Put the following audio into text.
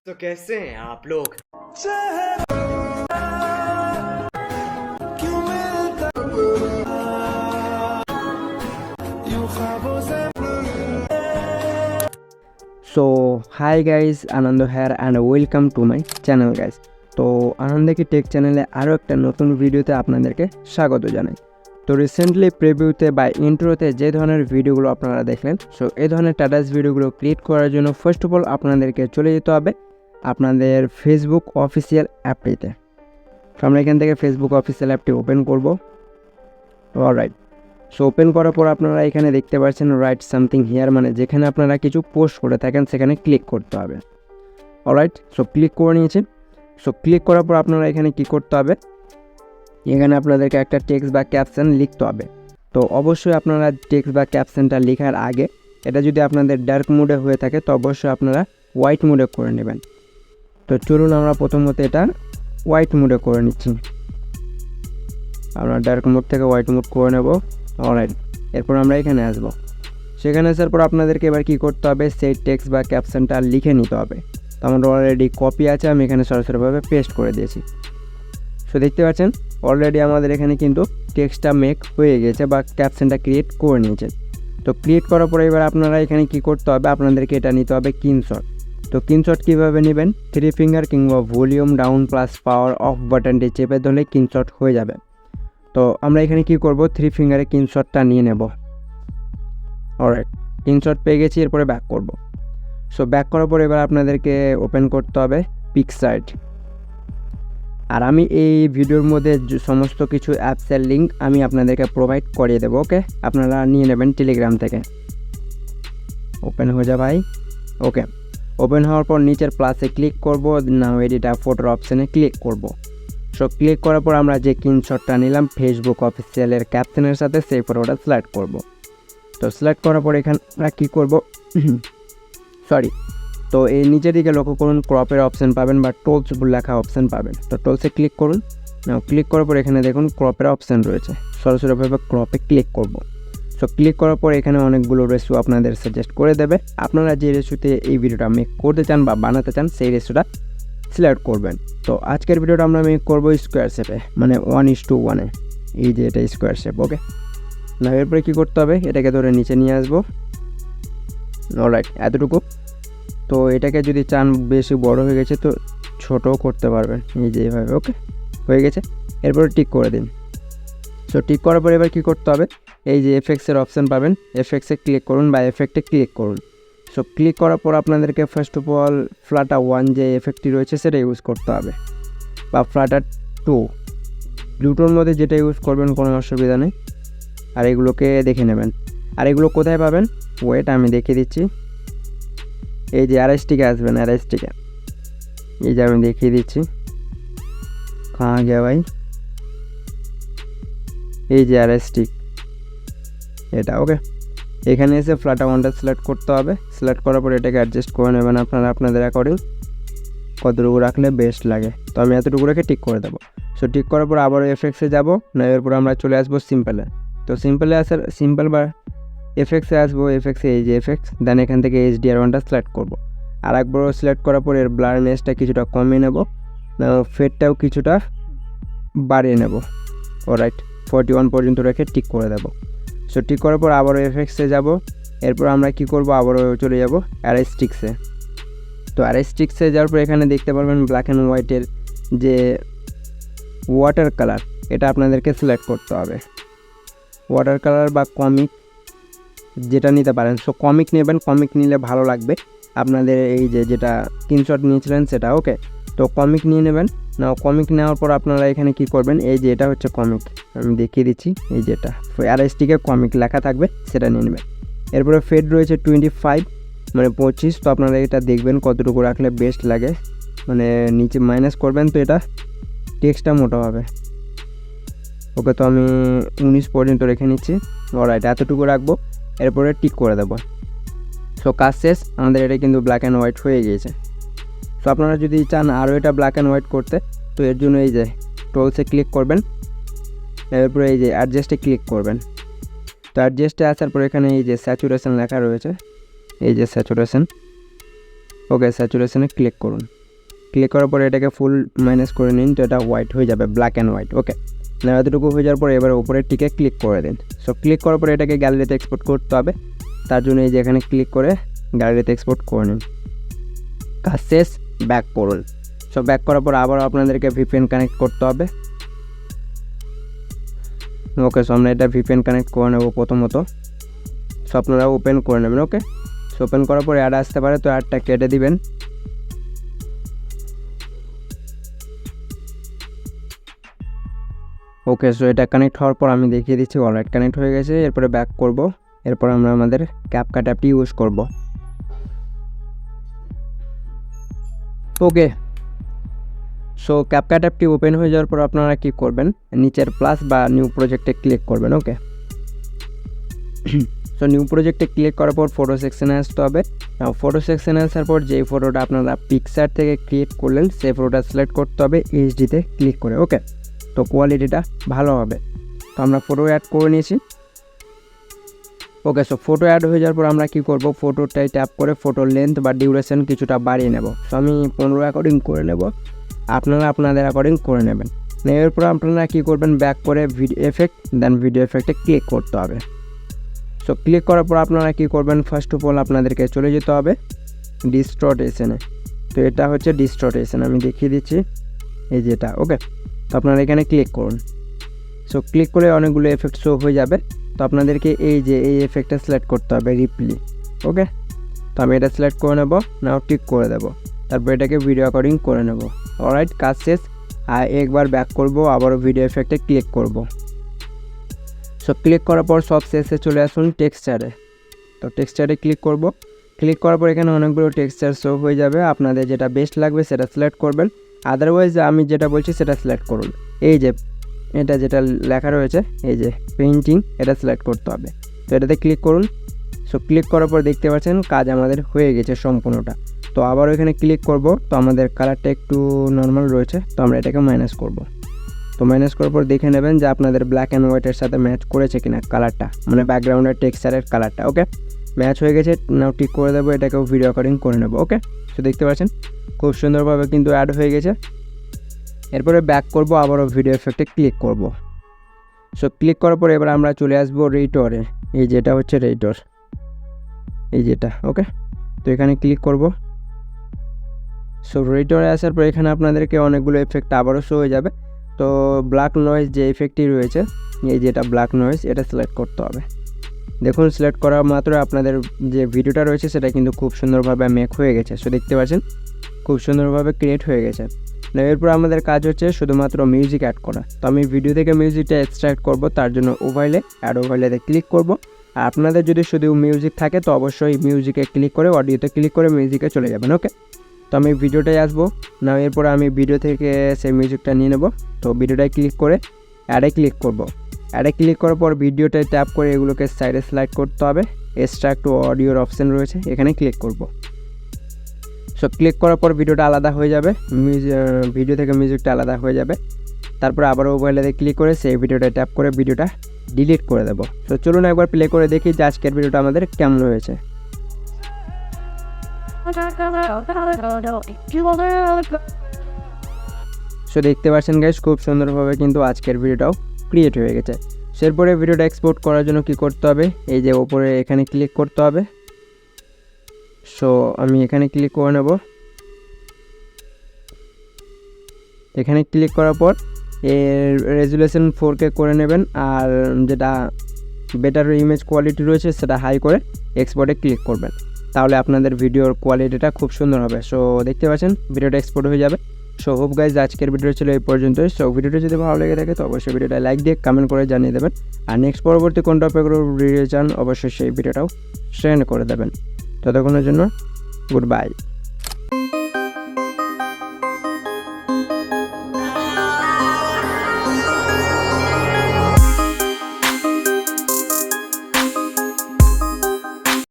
तो कैसे हैं आप लोग। So hi guys Anand here and welcome to my channel guys. तो आनंद की टेक चैनले आरो एक नतून भिडियोते आपनादेरके स्वागत जानाई। तो रिसेंटली प्रिभिउते बा इंट्रोते जे धरनेर भिडियोगुलो आपनारा देखलेन, सो ए धरनेर टाटास भिडियोगुलो क्रिएट करार जोन्नो फार्स्ट अफ अल आपनादेरके चले जेते होबे आपनादेर फेसबुक अफिशियल অ্যাপটিতে। तो आमरा एखान थेके फेसबुक अफिशियल অ্যাপটি ओपेन करब। অলরাইট, सो ओपेन करार पर आपनारा एखाने देखते पाচ্ছেন राइट सामथिंग हियर माने जेखाने आपनारा किछु पोस्ट करे थाकेन सेखाने क्लिक करते होबे। অলরাইট, सो क्लिक करे निয়েছি। सो क्लिक करार पर आपनारा एखाने कि करते होबे, एखाने आपनादेरके एकटा टेक्सट बा क्यापशन लिखते होबे। तो अवश्यई आपनारा टेक्सट बा क्यापशनटा लेखार आगे एटा जोदि आपनादेर डार्क मोडे हये थाके तो अवश्यई आपनारा व्हाइट मोडे करे नेবেন। तो चलुन आमरा प्रथमत एटा व्हाइट मोडे करे निচ্ছি। আমরা ডার্ক মোড থেকে হোয়াইট মোড করে নেব। অলরাইট, এরপর আমরা এখানে আসব। সেখানে আসার পর আপনাদেরকে এবার কি করতে হবে, সেই টেক্সট বা ক্যাপশনটা লিখে নিতে হবে। তো আমার অলরেডি কপি আছে, আমি এখানে সরাসরিভাবে পেস্ট করে দিয়েছি। সো দেখতে পাচ্ছেন অলরেডি আমাদের এখানে কিন্তু টেক্সটটা মেক হয়ে গেছে বা ক্যাপশনটা ক্রিয়েট করে নিয়েছে। তো ক্রিয়েট করার পরে এবার আপনারা এখানে কি করতে হবে, আপনাদেরকে এটা নিতে হবে স্ক্রিনশট। তো স্ক্রিনশট কীভাবে নেবেন, 3 ফিঙ্গার কিংবা volume down plus power of বাটনটি চেপে ধরলে স্ক্রিনশট হয়ে যাবে। তো আমরা এখানে কি করব, 3 ফিঙ্গারে স্ক্রিনশটটা নিয়ে নেব। অলরাইট, স্ক্রিনশট পেয়ে গেছি, এরপরে ব্যাক করব। সো ব্যাক করার পর এবার আপনাদেরকে ওপেন করতে হবে পিক্সার্ট। আর আমি এই ভিডিওর মধ্যে সমস্ত কিছু অ্যাপসের লিঙ্ক আমি আপনাদেরকে প্রোভাইড করিয়ে দেবো। ওকে, আপনারা নিয়ে নেবেন টেলিগ্রাম থেকে। ওপেন হয়ে যা ভাই। ওকে, ওপেন হওয়ার পর নিচের প্লাসে ক্লিক করব, নাও এডিট ফটোর অপশানে ক্লিক করব। সো ক্লিক করার পর আমরা যে স্ক্রিনশটটা নিলাম ফেসবুক অফিসিয়ালের ক্যাপশনের সাথে সেই ফটোটা সিলেক্ট করব। তো সিলেক্ট করার পর এখানে আমরা কী করব, সরি, তো এই নিচের দিকে লক্ষ্য করুন ক্রপের অপশান পাবেন বা টোলস লেখা অপশান পাবেন। তো টোলসে ক্লিক করুন। ক্লিক করার পর এখানে দেখুন ক্রপের অপশান রয়েছে, সরাসরিভাবে ক্রপে ক্লিক করব। সো ক্লিক করার পর এখানে অনেকগুলো রেশিও আপনাদের সাজেস্ট করে দেবে। আপনারা যে রেশিওতে এই ভিডিওটা মেক করতে চান বা বানাতে চান সেই রেশিওটা সিলেক্ট করবেন। তো আজকের ভিডিওটা আমরা মেক করব স্কোয়ার শেপে, মানে 1:1-এ। এই যে এটা স্কোয়ার শেপ। ওকে, না এরপরে কী করতে হবে, এটাকে ধরে নিচে নিয়ে আসবো। অলরাইট, এতটুকু। তো এটাকে যদি চান বেশি বড় হয়ে গেছে তো ছোটও করতে পারবেন, এই যে এইভাবে। ওকে, হয়ে গেছে, এরপরে টিক করে দিন। সো টিক করার পর এবার কী করতে হবে, এই যে এফেক্টসের অপশান পাবেন, এফেক্টসে ক্লিক করুন বা এফেক্টে ক্লিক করুন। সো ক্লিক করার পর আপনাদেরকে ফার্স্ট অফ অল ফ্লাটার 1 যে এফেক্টটি রয়েছে সেটা ইউজ করতে হবে, বা ফ্লাটার 2, দুটোর মধ্যে যেটা ইউজ করবেন কোনো অসুবিধা নেই। আর এগুলোকে দেখে নেবেন। আর এগুলো কোথায় পাবেন, ওয়েট আমি দেখিয়ে দিচ্ছি। এই যে আরএসটিকে আসবেন, আরএসটিকে এই যে আমি দেখিয়ে দিচ্ছি। কাঁ গিয়া ভাই, এই যে আরএসটি এটা। ওকে, এখানে এসে ফ্লাটার 1টা সিলেক্ট করতে হবে। সিলেক্ট করার পর এটাকে অ্যাডজাস্ট করে নেবেন আপনারা আপনাদের অ্যাকর্ডিং, কতটুকু রাখলে বেস্ট লাগে। তো আমি এতটুকু রেখে টিক করে দেবো। সো টিক করার পর আবারও এফেক্টসে যাব, না এরপর আমরা চলে আসবো সিম্পলে। তো সিম্পল বা এফেক্টসে আসবো, এফেক্টসে এই যে এফেক্টস, দেন এখান থেকে HDR1টা সিলেক্ট করব। আর একবারও সিলেক্ট করার পর এর ব্লারনেসটা কিছুটা কমিয়ে নেব, ফেডটাও কিছুটা বাড়িয়ে নেব। অলরাইট, 41 পর্যন্ত রেখে টিক করে দেবো। সো টিক করার পর আবারও এফেক্টসে যাব। এরপর আমরা কি করব, আবারও চলে যাব অ্যারেস্টিক্সে। তো অ্যারেস্টিক্সে যাওয়ার পর এখানে দেখতে পারবেন ব্ল্যাক অ্যান্ড হোয়াইটের যে ওয়াটার কালার, এটা আপনাদেরকে সিলেক্ট করতে হবে। ওয়াটার কালার বা কমিক যেটা নিতে পারেন। সো কমিক নেবেন, কমিক নিলে ভালো লাগবে আপনাদের, এই যে যেটা স্ক্রিনশট নিয়েছিলেন সেটা। ওকে, তো কমিক নিয়ে নেবেন। না কমিক নেওয়ার পর আপনারা এখানে কি করবেন, এই যে এটা হচ্ছে কমিক, আমি দেখিয়ে দিচ্ছি। এই যেটা আরএসটিকে কমিক লেখা থাকবে সেটা নিয়ে নেবেন। এরপরে ফেড রয়েছে 25 মানে 25। তো আপনারা এটা দেখবেন কতটুকু রাখলে বেস্ট লাগে, মানে নিচে মাইনাস করবেন তো এটা টেক্সটটা মোটা হবে। ওকে, তো আমি 19 পর্যন্ত রেখে নিচ্ছি। অলরাইট, এতটুকু রাখবো, এরপরে টিক করে দেবো। সো কাজ শেষ, আমাদের এটা কিন্তু ব্ল্যাক অ্যান্ড হোয়াইট হয়ে গিয়েছে। সো আপনারা যদি চান আরও এটা ব্ল্যাক অ্যান্ড হোয়াইট করতে, তো এর জন্য এই যে টোলসে ক্লিক করবেন, এরপরে এই যে অ্যাডজাস্টে ক্লিক করবেন। তো অ্যাডজাস্টে আসার পর এখানে এই যে স্যাচুরেশন লেখা রয়েছে, এই যে স্যাচুরেশন, ওকে, স্যাচুরেশনে ক্লিক করুন। ক্লিক করার পরে এটাকে ফুল মাইনাস করে নিন, তো এটা হোয়াইট হয়ে যাবে, ব্ল্যাক অ্যান্ড হোয়াইট। ওকে, না এতটুকু হয়ে যাওয়ার পরে এবার উপরের টিকে ক্লিক করে দিন। সো ক্লিক করার পরে এটাকে গ্যালারিতে এক্সপোর্ট করতে হবে, তার জন্য এই যে এখানে ক্লিক করে গ্যালারিতে এক্সপোর্ট করে নিন। কাজ শেষ, ব্যাক করুন। সো ব্যাক করার পর আবার আপনাদেরকে ভিপিএন কানেক্ট করতে হবে। ওকে, সো আমরা এটা ভিপিএন কানেক্ট করে নেব প্রথমত। সো আপনারা ওপেন করে নেবেন। ওকে, সো ওপেন করার পরে অ্যাড আসতে পারে, তো অ্যাডটা কেটে দিবেন। ওকে, সো এটা কানেক্ট হওয়ার পর আমি দেখিয়ে দিচ্ছি, অলরাইট কানেক্ট হয়ে গেছে। এরপরে ব্যাক করব, এরপর আমরা আমাদের ক্যাপকাট অ্যাপটি ইউজ করব। ওকে, সো ক্যাপকাট অ্যাপটি ওপেন হয়ে যাওয়ার পর আপনারা কি করবেন, নিচের প্লাস বা নিউ প্রজেক্টে ক্লিক করবেন। ওকে, সো নিউ প্রজেক্টে ক্লিক করার পর ফটো সেকশনে আসতে হবে। ফটো সেকশনে আসার পর যেই ফটোটা আপনারা পিকচার থেকে ক্রিয়েট করলেন সেই ফটোটা সিলেক্ট করতে হবে এইচডিতে ক্লিক করে। ওকে, তো কোয়ালিটিটা ভালো হবে। তো আমরা ফটো অ্যাড করে নিয়েছি। ওকে, সো ফটো অ্যাড হয়ে যাওয়ার পর আমরা কী করব, ফটোটাই ট্যাপ করে ফটোর লেন্থ বা ডিউরেশন কিছুটা বাড়িয়ে নেব। সো আমি 15 অ্যাকর্ডিং করে নেব, আপনারা আপনাদের অ্যাকর্ডিং করে নেবেন। এরপর আপনারা কী করবেন, ব্যাক করে ভিডিও এফেক্ট, দেন ভিডিও এফেক্টে ক্লিক করতে হবে। সো ক্লিক করার পর আপনারা কী করবেন, ফার্স্ট অফ অল আপনাদেরকে চলে যেতে হবে ডিস্টর্টেশনে। তো এটা হচ্ছে ডিস্টর্টেশন, আমি দেখিয়ে দিচ্ছি এই যেটা। ওকে, তো আপনারা এখানে ক্লিক করুন। সো ক্লিক করে অনেকগুলো এফেক্ট শো হয়ে যাবে। তো আপনাদেরকে এই যে এই এফেক্টটা সিলেক্ট করতে হবে, রিপ্লি। ওকে, তো আমি এটা সিলেক্ট করে নেব, নাও টিক করে দেব, তারপর এটাকে ভিডিও অ্যাকর্ডিং করে নেব। অলরাইট, কাজ শেষ। আর একবার ব্যাক করব, আবারও ভিডিও এফেক্টে ক্লিক করব। সো ক্লিক করার পর সব শেষে চলে আসুন টেক্সচারে। তো টেক্সচারে ক্লিক করব। ক্লিক করার পর এখানে অনেকগুলো টেক্সচার শো হয়ে যাবে, আপনাদের যেটা বেস্ট লাগবে সেটা সিলেক্ট করবেন। আদারওয়াইজ আমি যেটা বলছি সেটা সিলেক্ট করুন। এই যে এটা যেটা লেখা রয়েছে, এই যে পেইন্টিং, এটা সিলেক্ট করতে হবে। তো এটাতে ক্লিক করুন। সো ক্লিক করার পর দেখতে পাচ্ছেন কাজ আমাদের হয়ে গেছে সম্পূর্ণটা। তো আবারও এখানে ক্লিক করব। তো আমাদের কালারটা একটু নর্মাল রয়েছে, তো আমরা এটাকে মাইনাস করব। তো মাইনাস করার পর দেখে নেবেন যে আপনাদের ব্ল্যাক অ্যান্ড হোয়াইটের সাথে ম্যাচ করেছে কিনা কালারটা, মানে ব্যাকগ্রাউন্ডের টেক্সচারের কালারটা। ওকে, ম্যাচ হয়ে গেছে, নাও টিক করে দেবো, এটাকেও ভিডিও রেকর্ডিং করে নেবো। ওকে, তো দেখতে পাচ্ছেন খুব সুন্দরভাবে কিন্তু অ্যাড হয়ে গেছে। এরপরে ব্যাক করব, আবারও ভিডিও এফেক্টে ক্লিক করব। সো ক্লিক করার পরে এবার আমরা চলে আসবো রেইটরে। এই যেটা হচ্ছে রেইটর, এই যেটা। ওকে, তো এখানে ক্লিক করব। সো রেইটরে আসার পর এখানে আপনাদেরকে অনেকগুলো এফেক্ট আবারও শো হয়ে যাবে। তো ব্ল্যাক নয়েজ যে এফেক্টটি রয়েছে, এই যেটা ব্ল্যাক নয়েজ, এটা সিলেক্ট করতে হবে। দেখুন সিলেক্ট করা মাত্র আপনাদের যে ভিডিওটা রয়েছে সেটা কিন্তু খুব সুন্দরভাবে মেক হয়ে গেছে। সো দেখতে পাচ্ছেন খুব সুন্দরভাবে ক্রিয়েট হয়ে গেছে। এরপর আমাদের কাজ হচ্ছে শুধুমাত্র মিউজিক অ্যাড করা। তো আমি ভিডিও থেকে মিউজিকটা এক্সট্রাক্ট করব, তার জন্য ওভারলে, অ্যাড ওভারলেতে ক্লিক করব। আর আপনাদের যদি শুধু মিউজিক থাকে তো অবশ্যই মিউজিকে ক্লিক করে অডিওতে ক্লিক করে মিউজিকে চলে যাবেন। ওকে, তো আমি ভিডিওটাই আসবো না, এরপর আমি ভিডিও থেকে সেই মিউজিকটা নিয়ে নেব। তো ভিডিওটায় ক্লিক করে অ্যাডে ক্লিক করব। অ্যাডে ক্লিক করার পর ভিডিওটায় ট্যাপ করে এগুলোকে সাইডে স্লাইড করতে হবে। এক্সট্রাক্ট টু অডিওর অপশান রয়েছে, এখানে ক্লিক করব। সো ক্লিক করার পর ভিডিওটা আলাদা হয়ে যাবে, ভিডিও থেকে মিউজিকটা আলাদা হয়ে যাবে। তারপরে আবার মোবাইলে ক্লিক করে সেই ভিডিওটা ট্যাপ করে ভিডিওটা ডিলিট করে দেবো। তো চলুন একবার প্লে করে দেখি যে আজকের ভিডিওটা আমাদের কেমন হয়েছে। সো দেখতে পাচ্ছেন গাইস খুব সুন্দরভাবে কিন্তু আজকের ভিডিওটাও ক্রিয়েট হয়ে গেছে। এরপরে ভিডিওটা এক্সপোর্ট করার জন্য কি করতে হবে, এই যে ওপরে এখানে ক্লিক করতে হবে। সো আমি এখানে ক্লিক করে নেব। এখানে ক্লিক করার পর এর রেজুলেশন 4K করে নেবেন, আর যেটা বেটার ইমেজ কোয়ালিটি রয়েছে সেটা হাই করে এক্সপোর্টে ক্লিক করবেন, তাহলে আপনাদের ভিডিওর কোয়ালিটিটা খুব সুন্দর হবে। সো দেখতে পাচ্ছেন ভিডিওটা এক্সপোর্ট হয়ে যাবে। সো হোপ গাইজ আজকের ভিডিও ছিল এই পর্যন্তই। সো ভিডিওটা যদি ভালো লেগে থাকে তো অবশ্যই ভিডিওটা লাইক দিয়ে কমেন্ট করে জানিয়ে দেবেন, আর নেক্সট পরবর্তী কোন টপিকের ভিডিও চান অবশ্যই সেই ভিডিওটাও শেয়ার করে দেবেন। ততক্ষণের জন্য গুড বাই।